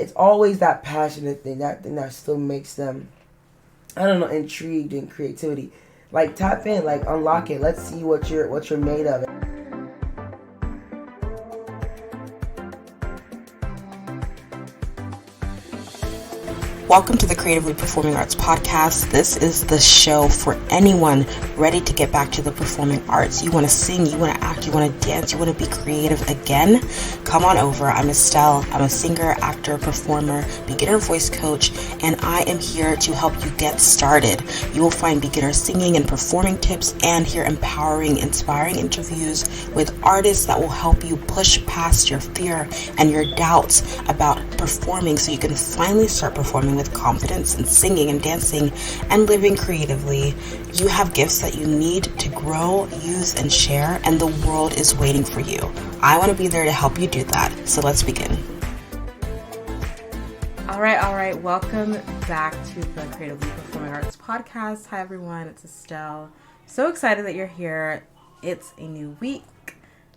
It's always that passionate thing, that thing that still makes them, I don't know, intrigued in creativity. Like tap in, like unlock it. Let's see what you're made of. Welcome to the Creatively Performing Arts Podcast. This is the show for anyone ready to get back to the performing arts. You want to sing, you want to act, you want to dance, you want to be creative again? Come on over. I'm Estelle. I'm a singer, actor, performer, beginner voice coach, and I am here to help you get started. You will find beginner singing and performing tips and hear empowering, inspiring interviews with artists that will help you push past your fear and your doubts about performing so you can finally start performing with confidence and singing and dancing and living creatively. You have gifts that you need to grow, use, and share, and the world is waiting for you. I want to be there to help you do that. So let's begin. All right. Welcome back to the Creatively Performing Arts Podcast. Hi, everyone. It's Estelle. So excited that you're here. It's a new week,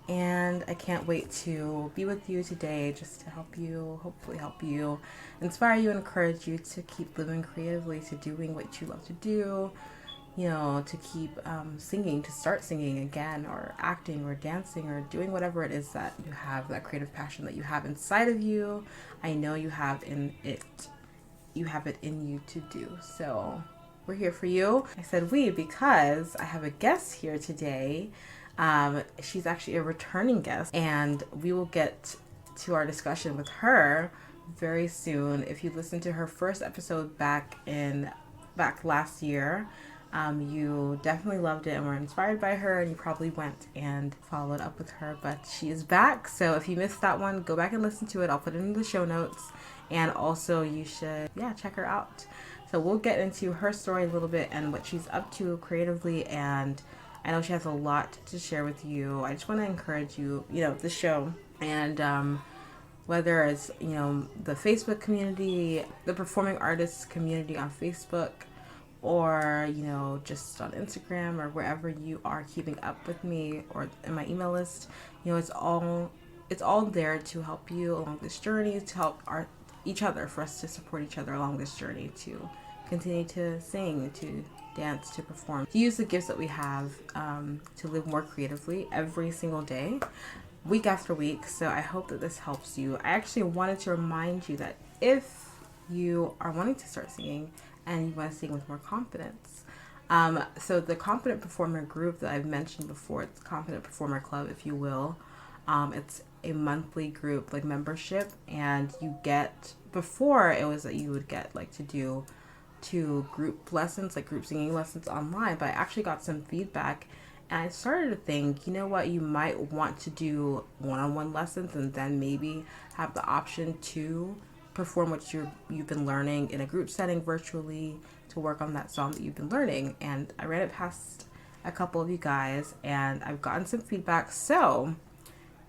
and I can't wait to be with you today just to hopefully help you, inspire you, and encourage you to keep living creatively, to doing what you love to do, to keep singing, to start singing again, or acting, or dancing, or doing whatever it is that you have, that creative passion that you have inside of you. I know you have it in you to do. So we're here for you. I said we because I have a guest here today. She's actually a returning guest, and we will get to our discussion with her very soon. If you listened to her first episode back last year, you definitely loved it and were inspired by her, and you probably went and followed up with her, but she is back. So if you missed that one, go back and listen to it. I'll put it in the show notes, and also you should check her out. So we'll get into her story a little bit and what she's up to creatively, and I know she has a lot to share with you. I just want to encourage you, the show, and whether it's, the Facebook community, the performing artists community on Facebook, or, just on Instagram, or wherever you are keeping up with me, or in my email list, it's all there to help you along this journey, to help each other, for us to support each other along this journey, to continue to sing, to dance, to perform, to use the gifts that we have to live more creatively every single day, week after week. So I hope that this helps you. I actually wanted to remind you that if you are wanting to start singing and you want to sing with more confidence, so the Confident Performer group that I've mentioned before, it's Confident Performer Club, if you will. It's a monthly group, like membership, and you get, before it was that you would get to do 2 group lessons, like group singing lessons online, but I actually got some feedback, and I started to think, you might want to do one-on-one lessons, and then maybe have the option to perform what you've been learning in a group setting virtually, to work on that song that you've been learning. And I ran it past a couple of you guys, and I've gotten some feedback. So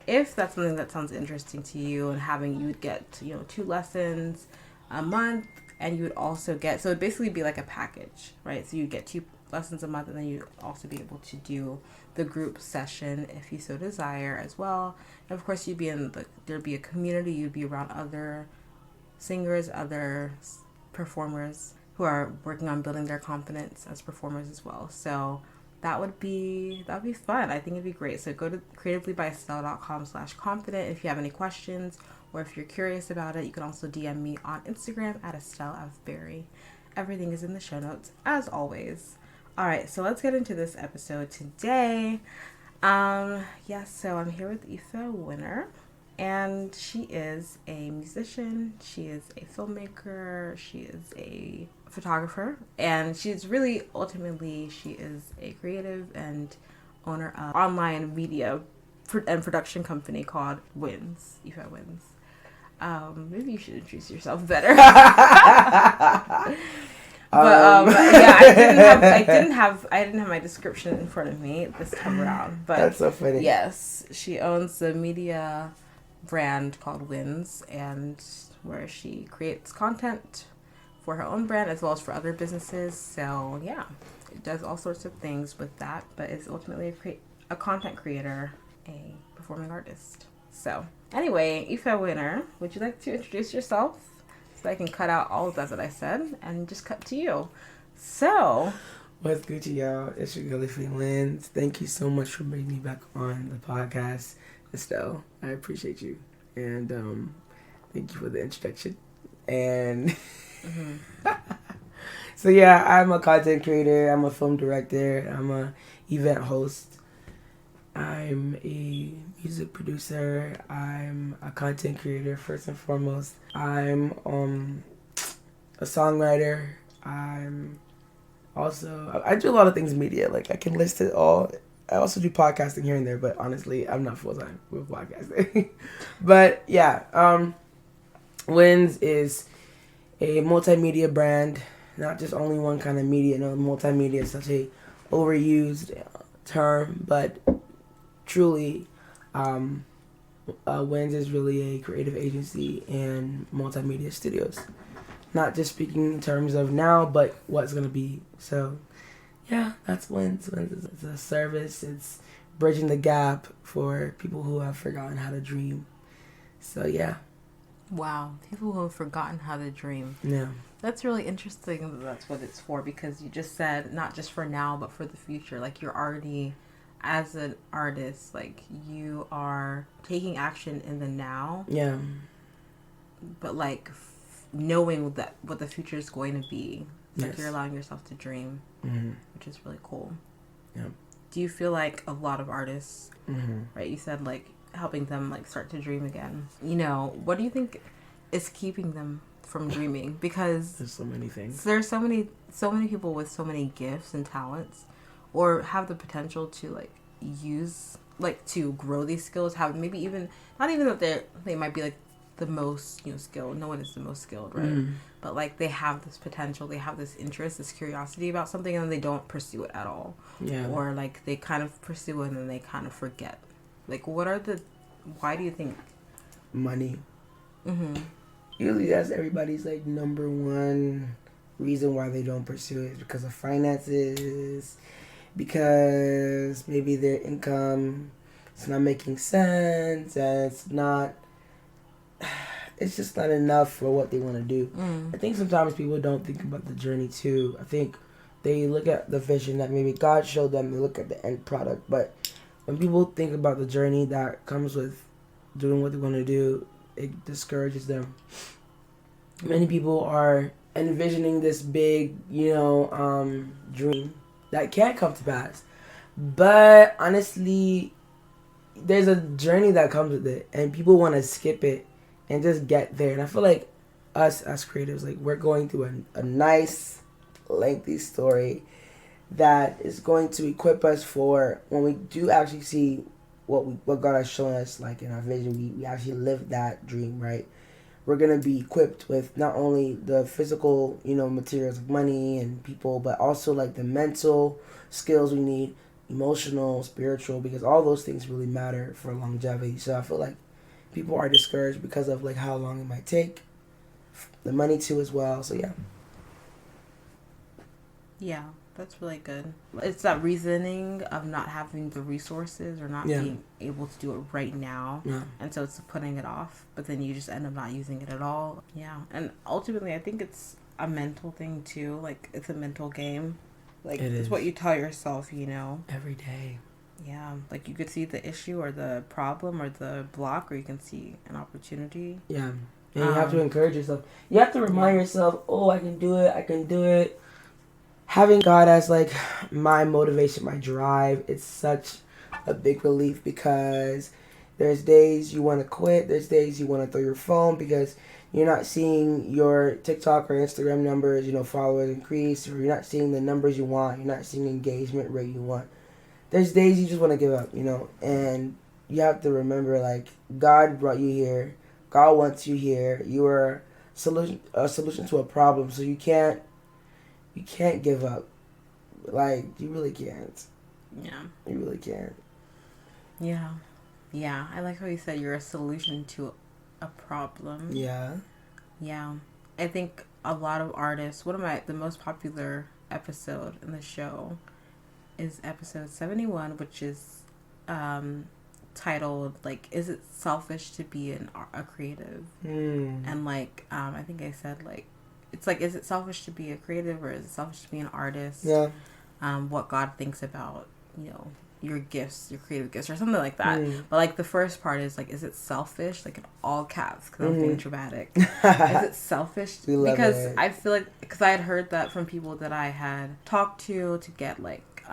if that's something that sounds interesting to you, and you would get 2 lessons a month, and you would also get, so it'd basically be like a package, right? So you'd get 2 lessons a month, and then you'd also be able to do the group session if you so desire as well. And of course, there'd be a community, you'd be around other singers, other performers who are working on building their confidence as performers as well. So that would be fun. I think it'd be great. So go to creativelybyestelle.com/confident if you have any questions, or if you're curious about it. You can also DM me on Instagram at EstelleFberry. Everything is in the show notes, as always. All right, so let's get into this episode today. So I'm here with Ife Winner, and she is a musician, she is a filmmaker, she is a photographer, and she is a creative and owner of online media and production company called IfeWinz. Maybe you should introduce yourself better. I didn't have my description in front of me this time around. But that's so funny. Yes, she owns the media brand called Winz, and where she creates content for her own brand as well as for other businesses. So it does all sorts of things with that, but is ultimately a content creator, a performing artist. So Anyway, Ife Winner, would you like to introduce yourself so I can cut out all of that I said and just cut to you? So, What's good to y'all? It's your girl IfeWinz. Thank you so much for bringing me back on the podcast, Estelle. I appreciate you. And thank you for the introduction. And so yeah, I'm a content creator, I'm a film director, I'm a event host, I'm a music producer, I'm a content creator first and foremost. I'm a songwriter. I'm also, I do a lot of things media. Like, I can list it all. I also do podcasting here and there, but honestly, I'm not full time with podcasting. But yeah, Winz is a multimedia brand, not just only one kind of media. No, multimedia is such a overused term, but truly, Winz is really a creative agency and multimedia studios. Not just speaking in terms of now, but what's gonna be. So, yeah, that's Winz. Winz is a service. It's bridging the gap for people who have forgotten how to dream. So yeah. wow, people who have forgotten how to dream. Yeah. That's really interesting that that's what it's for, because you just said not just for now, but for the future. Like, you're already, as an artist, like, you are taking action in the now. Yeah. But like knowing that what the future is going to be. It's like Yes. you're allowing yourself to dream, which is really cool. Yeah. Do you feel like a lot of artists, Mm-hmm. right? You said like helping them like start to dream again. You know, what do you think is keeping them from dreaming? Because There's so many things. there's so many people with so many gifts and talents, or have the potential to like use, like, to grow these skills. Have maybe even not even that they might be like the most, you know, skilled. No one is the most skilled, right? Mm. But like they have this potential, they have this interest, this curiosity about something, and then they don't pursue it at all. Yeah. Or like they kind of pursue it and then they kind of forget. Like, why do you think? Money. Mm-hmm. Usually that's everybody's like number one reason why they don't pursue it, because of finances, because maybe their income is not making sense, and it's just not enough for what they want to do. I think sometimes people don't think about the journey too. I think they look at the vision that maybe God showed them, they look at the end product, but when people think about the journey that comes with doing what they want to do, it discourages them. Many people are envisioning this big, dream that can't come to pass. But honestly, there's a journey that comes with it, and people want to skip it and just get there. And I feel like us as creatives, like, we're going through a nice, lengthy story that is going to equip us for when we do actually see what God has shown us, like in our vision. We actually live that dream, right? We're gonna be equipped with not only the physical, materials like money and people, but also like the mental skills we need, emotional, spiritual, because all those things really matter for longevity. So I feel like people are discouraged because of like how long it might take, the money too as well. So yeah. Yeah, that's really good. It's that reasoning of not having the resources or not being able to do it right now. Yeah. And so it's putting it off, but then you just end up not using it at all. Yeah. And ultimately, I think it's a mental thing too. Like, it's a mental game. Like, it's what you tell yourself, Every day. Yeah. Like, you could see the issue or the problem or the block, or you can see an opportunity. Yeah. And you have to encourage yourself. You have to remind yourself, oh, I can do it. Having God as like my motivation, my drive, it's such a big relief, because there's days you want to quit, there's days you want to throw your phone because you're not seeing your TikTok or Instagram numbers, followers increase, or you're not seeing the numbers you want, you're not seeing the engagement rate you want. There's days you just want to give up, and you have to remember, like, God brought you here, God wants you here, you are a solution to a problem, so you can't give up. Like, you really can't. Yeah. You really can't. Yeah. Yeah. I like how you said you're a solution to a problem. Yeah. Yeah. I think a lot of artists, the most popular episode in the show is episode 71, which is titled like, is it selfish to be a creative? And like I think I said like, it's like, is it selfish to be a creative, or is it selfish to be an artist? Yeah. What God thinks about, you know, your gifts, your creative gifts, or something like that. But like the first part is like, is it selfish, like in all caps, because I'm being dramatic. Is it selfish? Because I feel like, because I had heard that from people that I had talked to get like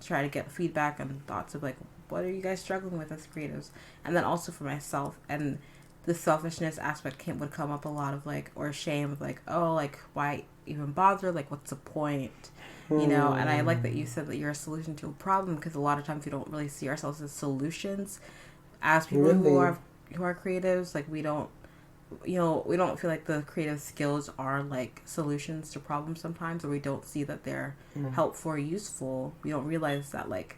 try to get feedback and thoughts of like, what are you guys struggling with as creatives? And then also for myself, and the selfishness aspect would come up a lot of like, or shame of like, oh, like why even bother, like what's the point, you know? And I like that you said that you're a solution to a problem, because a lot of times we don't really see ourselves as solutions as people who are creatives. Like we don't, you know, we don't feel like the creative skills are like solutions to problems sometimes, or we don't see that they're helpful or useful. We don't realize that like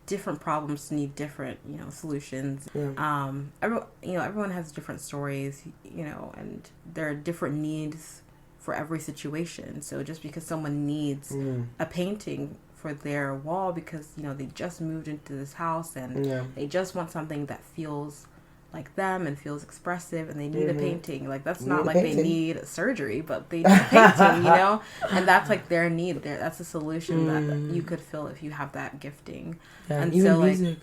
different problems need different, you know, solutions. Everyone has different stories, you know, and there are different needs for every situation. So just because someone needs a painting for their wall because, you know, they just moved into this house and they just want something that feels like them and feels expressive, and they need a painting, like that's not like they need surgery, but they need a painting, you know, and that's like their need. That's a solution that you could fill if you have that gifting. And even so like music,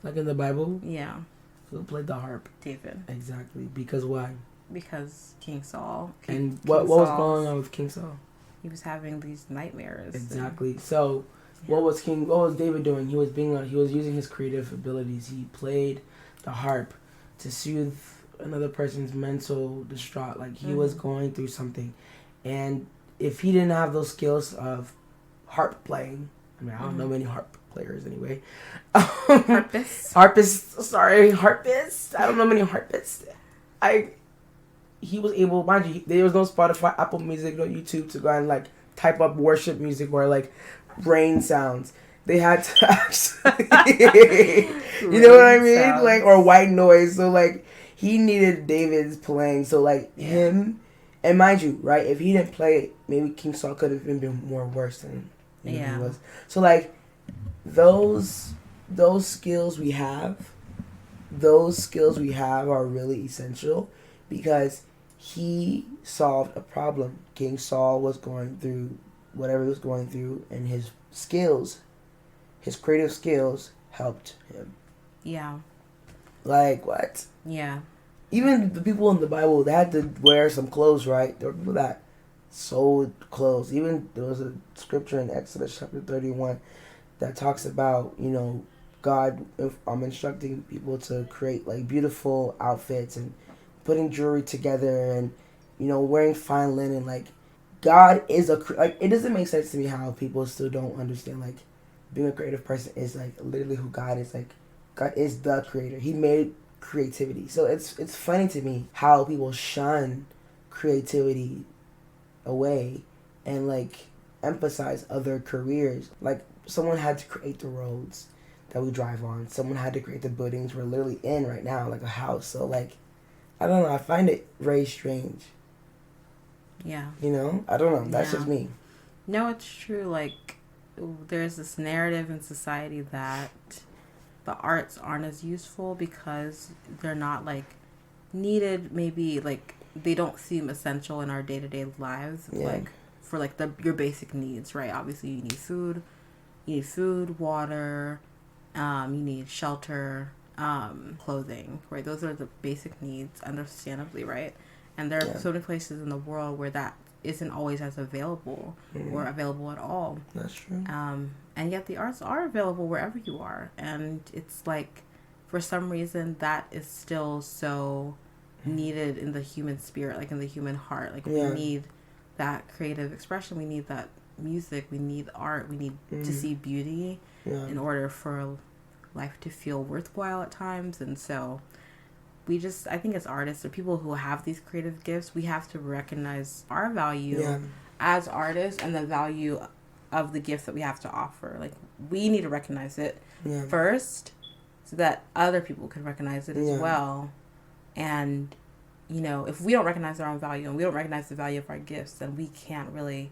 like in the Bible, who played the harp? David. Exactly. Because why? Because King Saul. What was going on with King Saul? He was having these nightmares. Exactly. So what was David doing? He was using his creative abilities. He played the harp to soothe another person's mental distraught. Like he was going through something, and if he didn't have those skills of harp playing, I mean, I don't know many harp players anyway. Harpists. Harpists. I don't know many harpists. He was able, mind you, there was no Spotify, Apple Music, no YouTube to go and like type up worship music or like rain sounds. They had to actually, you know what I mean? Sounds. Like, or white noise. So like, he needed David's playing. So like him, and mind you, right? If he didn't play it, maybe King Saul could have been more worse than he was. So like, those skills we have are really essential, because he solved a problem. King Saul was going through whatever he was going through, and his creative skills helped him. Yeah. Like what? Yeah. Even the people in the Bible, they had to wear some clothes, right? There were people that sewed clothes. Even there was a scripture in Exodus chapter 31 that talks about, you know, God instructing people to create like beautiful outfits and putting jewelry together and, you know, wearing fine linen. Like, God is like, it doesn't make sense to me how people still don't understand, like, being a creative person is like literally who God is. Like, God is the creator. He made creativity. So it's funny to me how people shun creativity away and like emphasize other careers. Like, someone had to create the roads that we drive on. Someone had to create the buildings we're literally in right now, like a house. So like, I don't know, I find it very strange. Yeah. You know? I don't know. That's just me. No, it's true. Like, there's this narrative in society that the arts aren't as useful because they're not like needed. Maybe like they don't seem essential in our day-to-day lives. Yeah. Like for like your basic needs, right? Obviously you need food, water, you need shelter, clothing, right? Those are the basic needs, understandably, right? And there are so many places in the world where that isn't always as available or available at all. That's true. And yet the arts are available wherever you are. And it's like, for some reason, that is still so needed in the human spirit, like in the human heart. Like, we need that creative expression. We need that music. We need art. We need to see beauty in order for life to feel worthwhile at times. And so I think as artists or people who have these creative gifts, we have to recognize our value as artists and the value of the gifts that we have to offer. Like, we need to recognize it first so that other people can recognize it as well. And, you know, if we don't recognize our own value and we don't recognize the value of our gifts, then we can't really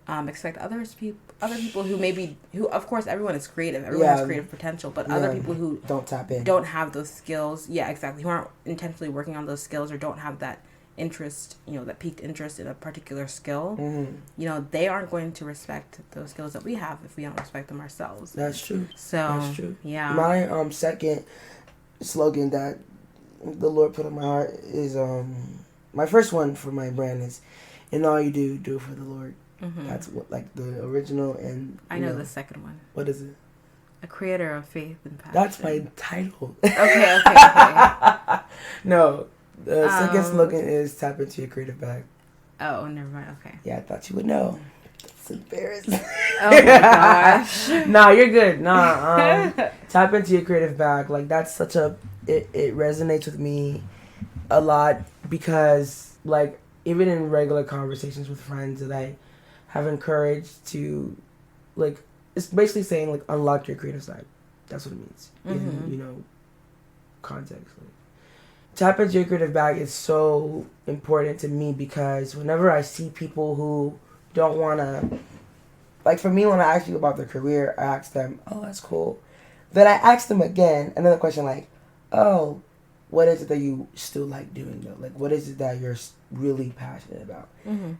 expect other people who of course everyone is creative, everyone has creative potential, but other people who don't tap in, don't have those skills, who aren't intentionally working on those skills or don't have that interest, that peaked interest in a particular skill, they aren't going to respect those skills that we have if we don't respect them ourselves. That's true. So that's true. Yeah. My second slogan that the Lord put on my heart is my first one for my brand is, in all you do it for the Lord. That's what, like, the original. And I know the second one. What is it? A creator of faith and passion. That's my title. Okay. No, the second slogan is tap into your creative bag. Oh, never mind. Okay. Yeah, I thought you would know. That's embarrassing. Oh my gosh. Nah, you're good. Nah, tap into your creative bag. Like, that's such a it resonates with me a lot, because, like, even in regular conversations with friends that I have encouraged to, like, it's basically saying, like, unlock your creative side. That's what it means in, context. Like, tap into your creative bag is so important to me, because whenever I see people who don't want to, like, for me, when I ask you about their career, I ask them, oh, that's cool. Then I ask them again, another question, like, oh, what is it that you still like doing, though? Like, what is it that you're really passionate about?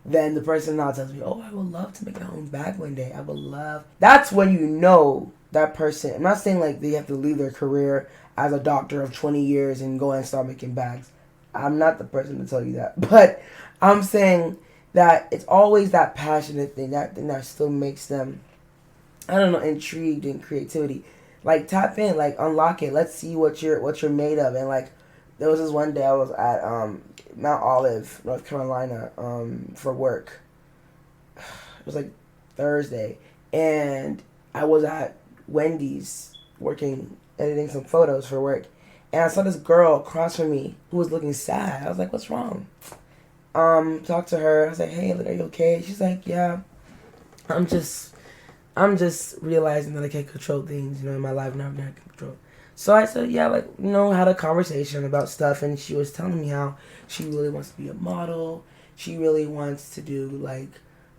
Then the person now tells me, oh, I would love to make my own bag one day. I would love. That's when you know that person. I'm not saying, like, they have to leave their career as a doctor of 20 years and go and start making bags. I'm not the person to tell you that. But I'm saying that it's always that passionate thing, that thing that still makes them, I don't know, intrigued in creativity. Like, tap in, like, unlock it. Let's see what you're made of. And, like, there was this one day I was at Mount Olive, North Carolina, for work. It was like Thursday, and I was at Wendy's editing some photos for work, and I saw this girl across from me who was looking sad. I was like, "What's wrong?" Talked to her. I was like, "Hey, are you okay?" She's like, "Yeah, I'm just realizing that I can't control things, in my life, and I've never can control." So I said, yeah, like, had a conversation about stuff, and she was telling me how she really wants to be a model. She really wants to do, like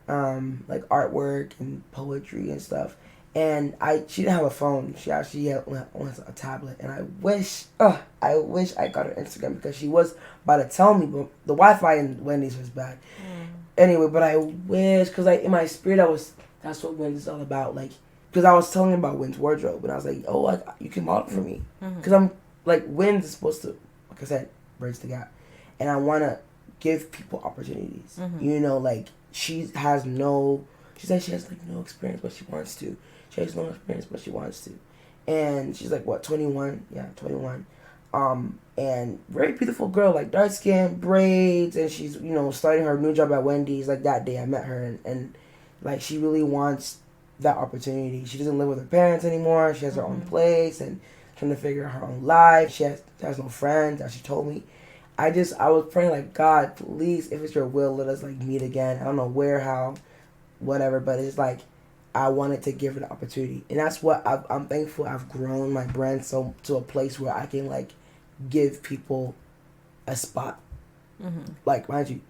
artwork and poetry and stuff. And she didn't have a phone. She actually had a tablet. And I wish I got her Instagram, because she was about to tell me, but the Wi-Fi in Wendy's was bad. Anyway, but I wish, because, like, in my spirit, that's what Winz is all about, like. Because I was telling him about Winz wardrobe, and I was like, oh, you can model for me. Because I'm, like, Winz is supposed to, like I said, bridge the gap. And I want to give people opportunities. Like, she said she has, like, no experience, but she wants to. She has no experience, but she wants to. And she's, like, what, 21? Yeah, 21. And very beautiful girl, like, dark skin, braids, and she's, starting her new job at Wendy's. Like, that day I met her, and like, she really wants that opportunity. She doesn't live with her parents anymore. She has her own place and trying to figure out her own life. She has no friends, as she told me. I was praying, like, God, please, if it's your will, let us, like, meet again. I don't know where, how, whatever, but it's like, I wanted to give her the opportunity. And that's what I'm thankful I've grown my brand to a place where I can, like, give people a spot. Like, mind you,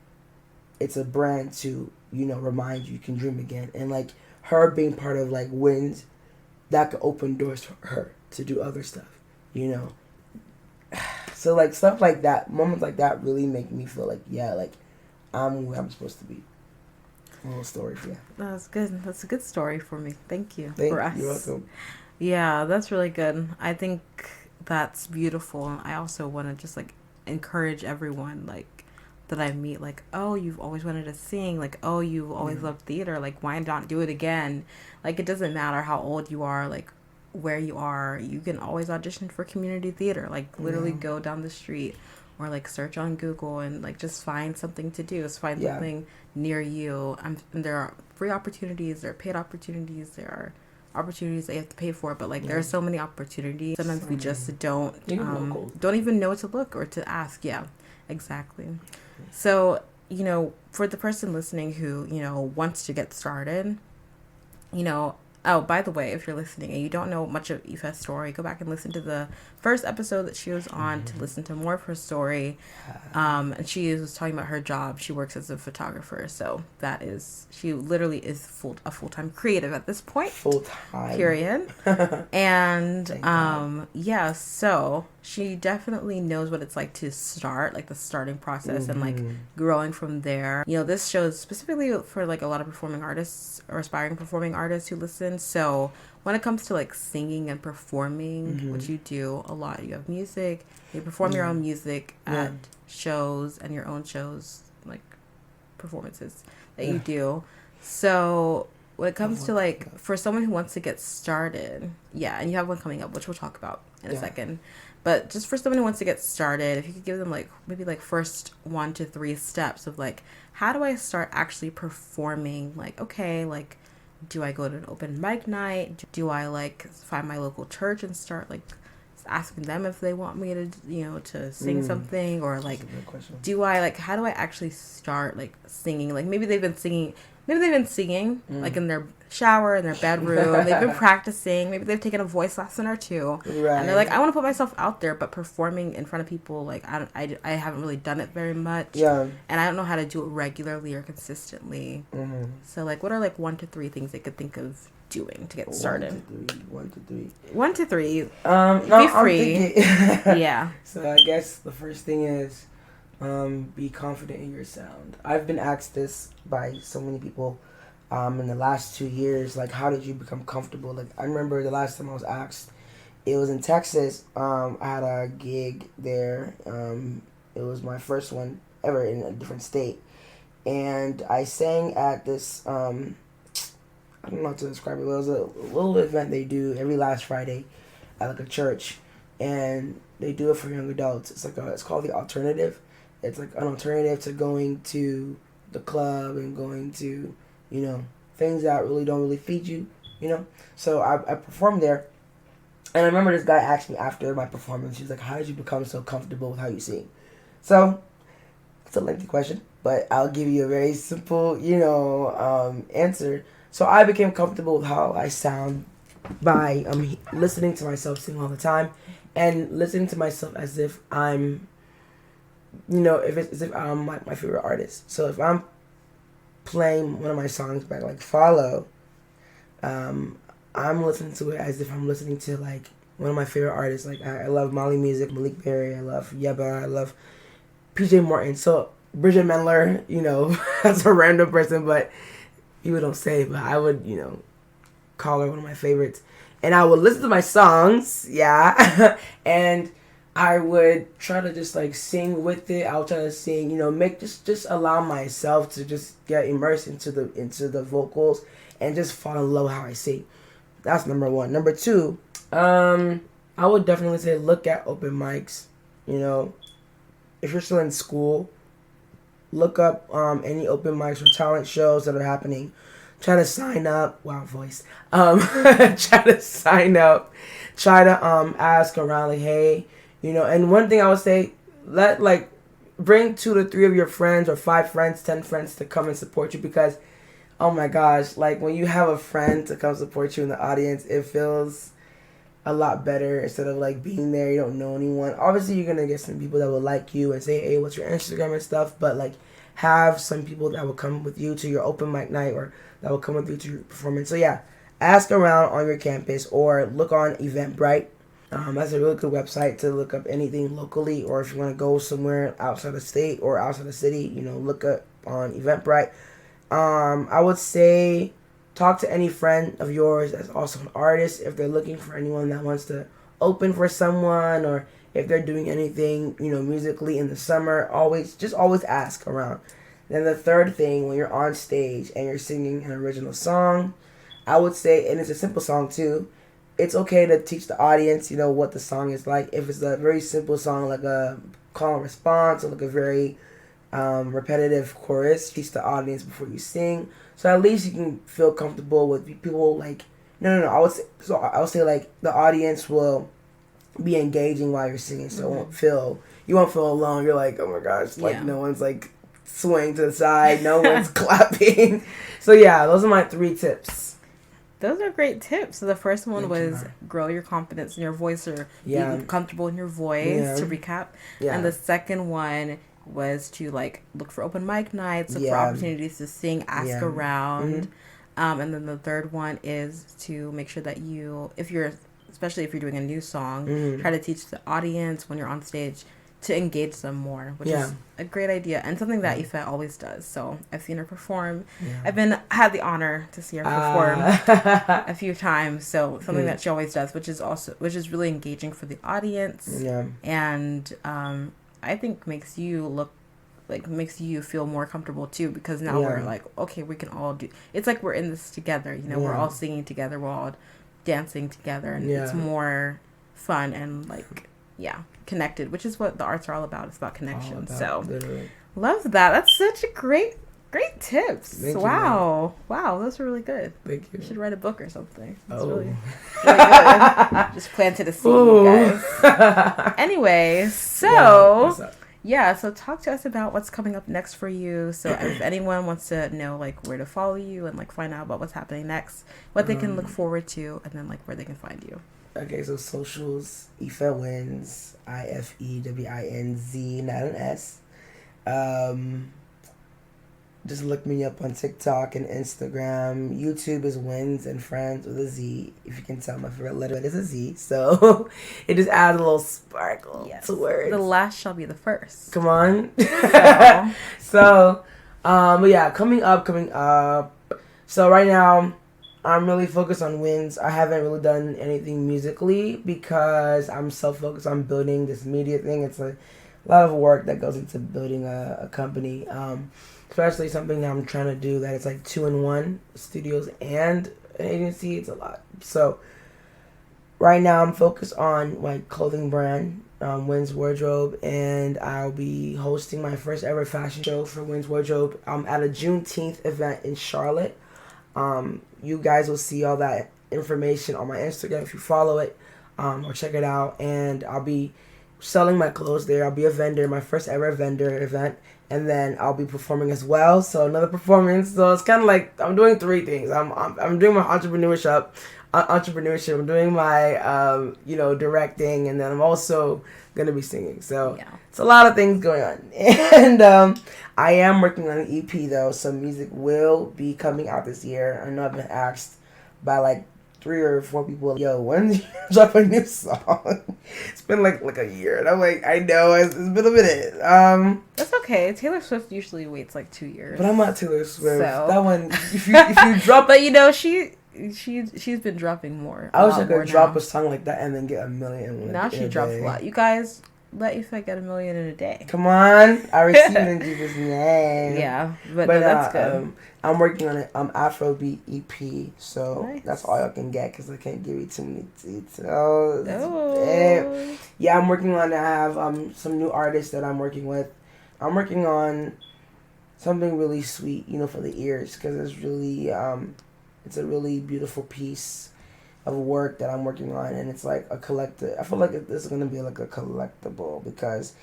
it's a brand to, remind you can dream again. And, like, her being part of, like, Winz, that could open doors for her to do other stuff, So, like, stuff like that, moments like that really make me feel like, yeah, like, I'm where I'm supposed to be. A little story for you. That's good. That's a good story for me. Thank you. You're us. welcome. Yeah, that's really good. I think that's beautiful. I also want to just, like, encourage everyone, like, that I meet, like, oh, you've always wanted to sing, like, oh, you've always loved theater, like, why not do it again? Like, it doesn't matter how old you are, like, where you are, you can always audition for community theater, like, literally go down the street, or, like, search on Google and, like, just find something to do, just find something near you. And there are free opportunities, there are paid opportunities, there are opportunities that you have to pay for, but, like, there are so many opportunities. Sometimes we just don't even know to look or to ask. Yeah, exactly. So, for the person listening who, wants to get started, Oh, by the way, if you're listening and you don't know much of Ife's story, go back and listen to the first episode that she was on to listen to more of her story. And she was talking about her job. She works as a photographer, so she literally is a full-time creative at this point. Full-time. Period. And yeah, so she definitely knows what it's like to start, like the starting process and like growing from there. You know, this show is specifically for like a lot of performing artists or aspiring performing artists who listen. So when it comes to like singing and performing, which you do a lot, you have music, you perform your own music at shows and your own shows, like performances that you do. So when it comes to like for someone who wants to get started, and you have one coming up, which we'll talk about in a second. But just for someone who wants to get started, if you could give them like maybe like first 1 to 3 steps of like, how do I start actually performing? Like, okay, like, do I go to an open mic night? Do I like find my local church and start like asking them if they want me to, to sing something? Or like, do I like, how do I actually start like singing? Like maybe they've been singing like in their shower, in their bedroom. They've been practicing. Maybe they've taken a voice lesson or 2. Right. And they're like, I want to put myself out there, but performing in front of people, like I haven't really done it very much. Yeah. And I don't know how to do it regularly or consistently. So like, what are like 1 to 3 things they could think of doing to get started? 1 to 3. 1 to 3. Be free. Yeah. So I guess the first thing is be confident in your sound. I've been asked this by so many people in the last 2 years, like, how did you become comfortable? Like, I remember the last time I was asked, it was in Texas. I had a gig there. It was my first one ever in a different state. And I sang at this, I don't know how to describe it, but it was a little event they do every last Friday at like a church. And they do it for young adults. It's called The Alternative. It's like an alternative to going to the club and going to, things that don't really feed you, So I performed there. And I remember this guy asked me after my performance, he's like, how did you become so comfortable with how you sing? So it's a lengthy question, but I'll give you a very simple, answer. So I became comfortable with how I sound by listening to myself sing all the time and listening to myself as if I'm, as if I'm my favorite artist. So if I'm playing one of my songs by like Follow, I'm listening to it as if I'm listening to like one of my favorite artists. Like I love Molly Music, Malik Berry, I love Yeba, I love PJ Morton. So Bridget Mendler, that's a random person, but people don't say, but I would, call her one of my favorites. And I would listen to my songs, and I would try to just like sing with it. I would try to sing, make just allow myself to just get immersed into the vocals and just fall in love with how I sing. That's number 1. Number 2, I would definitely say look at open mics. If you're still in school, look up any open mics or talent shows that are happening. Try to sign up. Wow, voice. Try to sign up. Try to ask around, like, hey, and one thing I would say, bring 2 to 3 of your friends or 5 friends, 10 friends to come and support you, because, oh my gosh, like when you have a friend to come support you in the audience, it feels a lot better instead of like being there, you don't know anyone. Obviously, you're going to get some people that will like you and say, hey, what's your Instagram and stuff, but like have some people that will come with you to your open mic night or that will come with you to your performance. So yeah, ask around on your campus or look on Eventbrite. That's a really good website to look up anything locally, or if you want to go somewhere outside the state or outside the city, look up on Eventbrite. I would say talk to any friend of yours that's also an artist if they're looking for anyone that wants to open for someone, or if they're doing anything, musically in the summer. Always ask around. Then the third thing, when you're on stage and you're singing an original song, I would say, and it's a simple song too, it's okay to teach the audience, what the song is like. If it's a very simple song, like a call and response, or like a very repetitive chorus, teach the audience before you sing. So at least you can feel comfortable with people. Like, no. I would say like the audience will be engaging while you're singing, so you won't feel alone. You're like, oh my gosh, like no one's like swaying to the side, no one's clapping. So yeah, those are my 3 tips. Those are great tips. So the first one Thank was you. grow your confidence in your voice, or Yeah. be comfortable in your voice, to recap. Yeah. And the second one was to like look for open mic nights, look for Yeah. opportunities to sing, ask around. And then the third one is to make sure that you, especially if you're doing a new song, try to teach the audience when you're on stage to engage them more, which is a great idea and something that Ife always does. So I've seen her perform. I've had the honor to see her perform a few times. So something that she always does, which is really engaging for the audience. And I think makes you feel more comfortable too, because now we're like, okay, we can all do. It's like we're in this together. You know, we're all singing together, we're all dancing together, and it's more fun and like connected, which is what the arts are all about. It's about connection. Literally. Love that. That's such a great tips. Thank wow, those are really good. Thank you. You should write a book or something. It's really good. Just planted a seed, you guys. Anyway, so so talk to us about what's coming up next for you. So if anyone wants to know like where to follow you and like find out about what's happening next, what they can look forward to, and then like where they can find you. Okay, so socials, IfeWinz, IfeWinz, not an S. Just look me up on TikTok and Instagram. YouTube is Wins and Friends with a Z. If you can tell, my favorite letter is a Z, so it just adds a little sparkle to words. The last shall be the first. Come on. But yeah, coming up. So right now, I'm really focused on wins. I haven't really done anything musically because I'm so focused on building this media thing. It's a lot of work that goes into building a company, especially something that I'm trying to do that it's like 2-in-1, studios and an agency. It's a lot. So right now I'm focused on my clothing brand, Wins Wardrobe, and I'll be hosting my first ever fashion show for Wins Wardrobe at a Juneteenth event in Charlotte. You guys will see all that information on my Instagram if you follow it, or check it out. And I'll be selling my clothes there. I'll be a vendor, my first ever vendor event, and then I'll be performing as well. So another performance. So it's kind of like I'm doing three things. I'm doing my entrepreneurship. I'm doing my directing, and then I'm also gonna be singing. So it's a lot of things going on. And I am working on an EP though, so music will be coming out this year. I know I've been asked by like 3 or 4 people, yo, when did you drop a new song? It's been like a year, and I'm like, I know it's been a minute. That's okay. Taylor Swift usually waits like 2 years. But I'm not Taylor Swift. So. That one, if you drop, but she's been dropping more. I wish I could drop a song like that and then get 1 million. Now she drops a lot. You guys, let Ife get 1 million in a day. Come on, I receive it in Jesus' name. Yeah, but no, that's good. I'm working on it. Afrobeat EP, so that's all y'all can get because I can't give you too many details. Yeah, I'm working on it. I have some new artists that I'm working with. I'm working on something really sweet, for the ears, because it's really it's a really beautiful piece of work that I'm working on, and it's like a collective. I feel like this is gonna be like a collectible because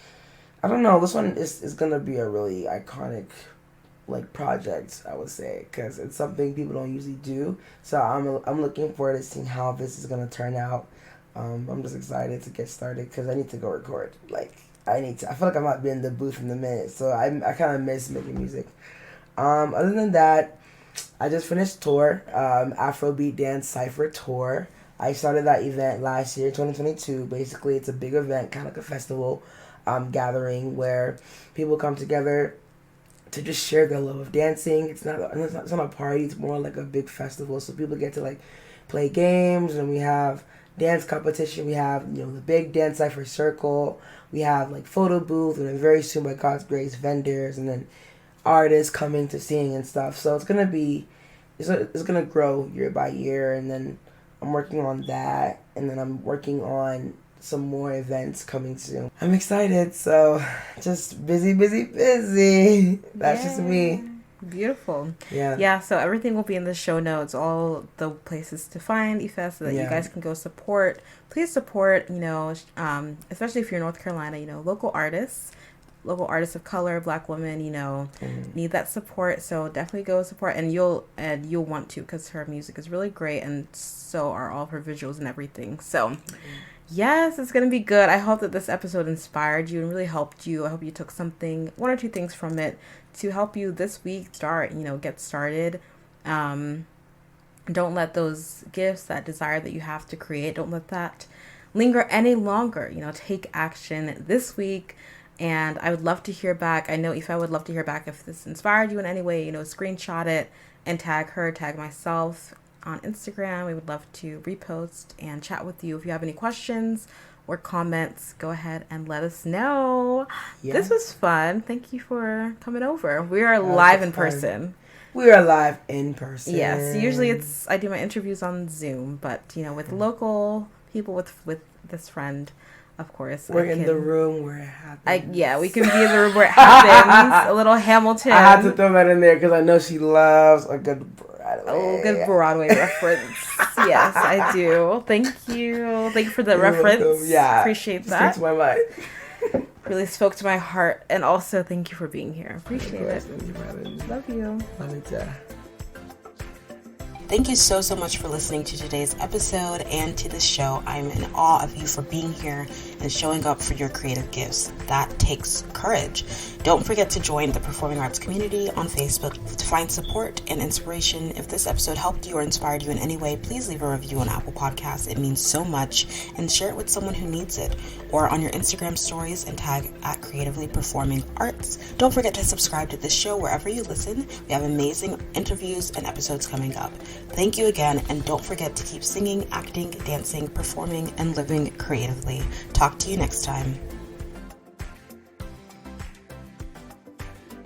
I don't know. This one is gonna be a really iconic project, I would say, because it's something people don't usually do. So I'm looking forward to seeing how this is gonna turn out. I'm just excited to get started because I need to go record. I feel like I might be in the booth in a minute, so I kind of miss making music. Other than that, I just finished tour, Afrobeat Dance Cypher Tour. I started that event last year, 2022. Basically, it's a big event, kind of like a festival gathering where people come together to just share their love of dancing. It's not a party. It's more like a big festival. So people get to play games, and we have dance competition. We have the big dance cypher circle. We have photo booth, and then very soon, by God's grace, vendors, and then artists coming to sing and stuff. So it's gonna grow year by year, and then I'm working on that, and then I'm working on some more events coming soon. I'm excited, so just busy. That's just me. Beautiful. Yeah. So everything will be in the show notes, all the places to find Ife, so that you guys can go support. Please support, especially if you're in North Carolina, local artists. local artists of color, Black women, need that support. So definitely go support, and you'll want to, because her music is really great, and so are all of her visuals and everything. So yes, it's gonna be good. I hope that this episode inspired you and really helped you. I hope you took something, one or two things from it to help you this week get started. Don't let those gifts, that desire that you have to create, don't let that linger any longer. Take action this week. And I would love to hear back. I know Ife would love to hear back if this inspired you in any way. Screenshot it and tag her, tag myself on Instagram. We would love to repost and chat with you. If you have any questions or comments, go ahead and let us know. Yeah. This was fun. Thank you for coming over. We are live in person. We are live in person. Yes. Usually I do my interviews on Zoom, but with local people, with this friend, of course. We're in the room where it happens. We can be in the room where it happens. A little Hamilton. I had to throw that in there because I know she loves a good Broadway. Oh, good Broadway reference. Yes, I do. Thank you. Thank you for the reference. Welcome. Yeah. Appreciate that. Spoke to my mind. Really spoke to my heart. And also, thank you for being here. Appreciate it. Love you. Love you too. Thank you so much for listening to today's episode and to this show. I'm in awe of you for being here and showing up for your creative gifts. That takes courage. Don't forget to join the performing arts community on Facebook to find support and inspiration. If this episode helped you or inspired you in any way, please leave a review on Apple Podcasts. It means so much, and share it with someone who needs it, or on your Instagram stories and tag at Creatively Performing Arts. Don't forget to subscribe to this show wherever you listen. We have amazing interviews and episodes coming up. Thank you again, and don't forget to keep singing, acting, dancing, performing, and living creatively. Talk to you next time.